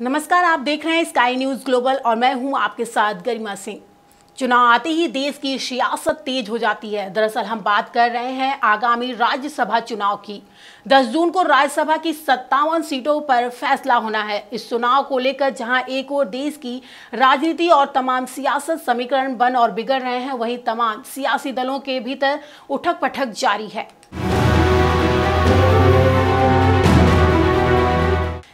नमस्कार, आप देख रहे हैं स्काई न्यूज ग्लोबल और मैं हूं आपके साथ गरिमा सिंह। चुनाव आते ही देश की सियासत तेज हो जाती है। दरअसल हम बात कर रहे हैं आगामी राज्यसभा चुनाव की। 10 जून को राज्यसभा की 57 सीटों पर फैसला होना है। इस चुनाव को लेकर जहां एक ओर देश की राजनीति और तमाम सियासत समीकरण बन और बिगड़ रहे हैं, वहीं तमाम सियासी दलों के भीतर उठक पटक जारी है।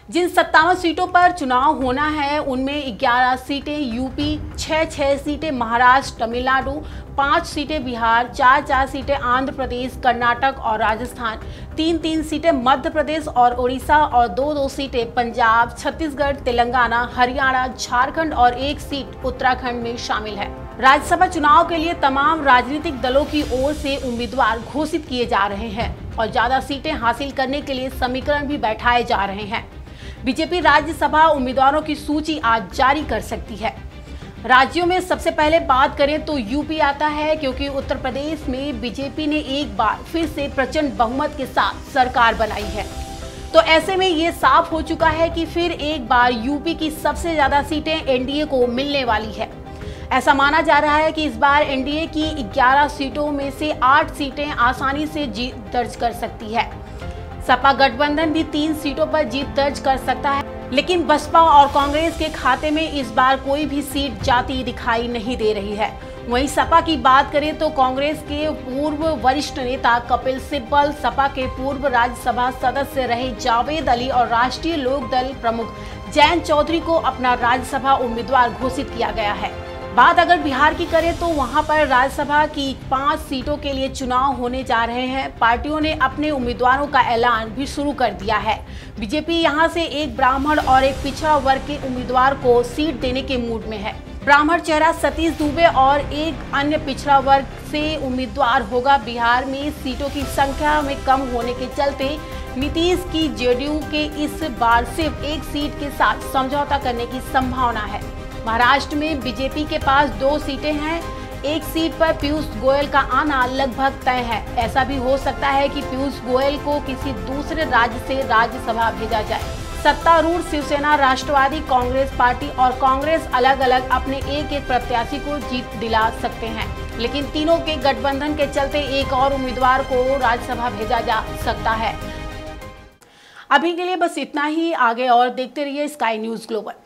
जिन 57 सीटों पर चुनाव होना है उनमें 11 सीटें यूपी, 6 सीटें महाराष्ट्र, तमिलनाडु, 5 सीटें बिहार, 4 सीटें आंध्र प्रदेश, कर्नाटक और राजस्थान, 3 सीटें मध्य प्रदेश और उड़ीसा और 2 सीटें पंजाब, छत्तीसगढ़, तेलंगाना, हरियाणा, झारखंड और 1 सीट उत्तराखंड में शामिल है। राज्यसभा चुनाव के लिए तमाम राजनीतिक दलों की ओर से उम्मीदवार घोषित किए जा रहे हैं और ज्यादा सीटें हासिल करने के लिए समीकरण भी बैठाए जा रहे हैं। बीजेपी राज्यसभा उम्मीदवारों की सूची आज जारी कर सकती है। राज्यों में सबसे पहले बात करें तो यूपी आता है, क्योंकि उत्तर प्रदेश में बीजेपी ने एक बार फिर से प्रचंड बहुमत के साथ सरकार बनाई है। तो ऐसे में ये साफ हो चुका है कि फिर एक बार यूपी की सबसे ज्यादा सीटें एनडीए को मिलने वाली है। ऐसा माना जा रहा है कि इस बार एनडीए की 11 सीटों में से 8 सीटें आसानी से जीत दर्ज कर सकती है। सपा गठबंधन भी 3 सीटों पर जीत दर्ज कर सकता है, लेकिन बसपा और कांग्रेस के खाते में इस बार कोई भी सीट जाती दिखाई नहीं दे रही है। वहीं सपा की बात करें तो कांग्रेस के पूर्व वरिष्ठ नेता कपिल सिब्बल, सपा के पूर्व राज्यसभा सदस्य रहे जावेद अली और राष्ट्रीय लोकदल प्रमुख जयंत चौधरी को अपना राज्यसभा उम्मीदवार घोषित किया गया है। बात अगर बिहार की करें तो वहां पर राज्यसभा की 5 सीटों के लिए चुनाव होने जा रहे हैं। पार्टियों ने अपने उम्मीदवारों का ऐलान भी शुरू कर दिया है। बीजेपी यहां से एक ब्राह्मण और एक पिछड़ा वर्ग के उम्मीदवार को सीट देने के मूड में है। ब्राह्मण चेहरा सतीश दुबे और एक अन्य पिछड़ा वर्ग से उम्मीदवार होगा। बिहार में सीटों की संख्या में कम होने के चलते नीतीश की जेडीयू के इस बार सिर्फ एक सीट के साथ समझौता करने की संभावना है। महाराष्ट्र में बीजेपी के पास 2 सीटें हैं। एक सीट पर पीयूष गोयल का आना लगभग तय है। ऐसा भी हो सकता है कि पीयूष गोयल को किसी दूसरे राज्य से राज्यसभा भेजा जाए। सत्तारूढ़ शिवसेना, राष्ट्रवादी कांग्रेस पार्टी और कांग्रेस अलग अलग अपने एक प्रत्याशी को जीत दिला सकते हैं, लेकिन तीनों के गठबंधन के चलते एक और उम्मीदवार को राज्यसभा भेजा जा सकता है। अभी के लिए बस इतना ही। आगे और देखते रहिए स्काई न्यूज ग्लोबल।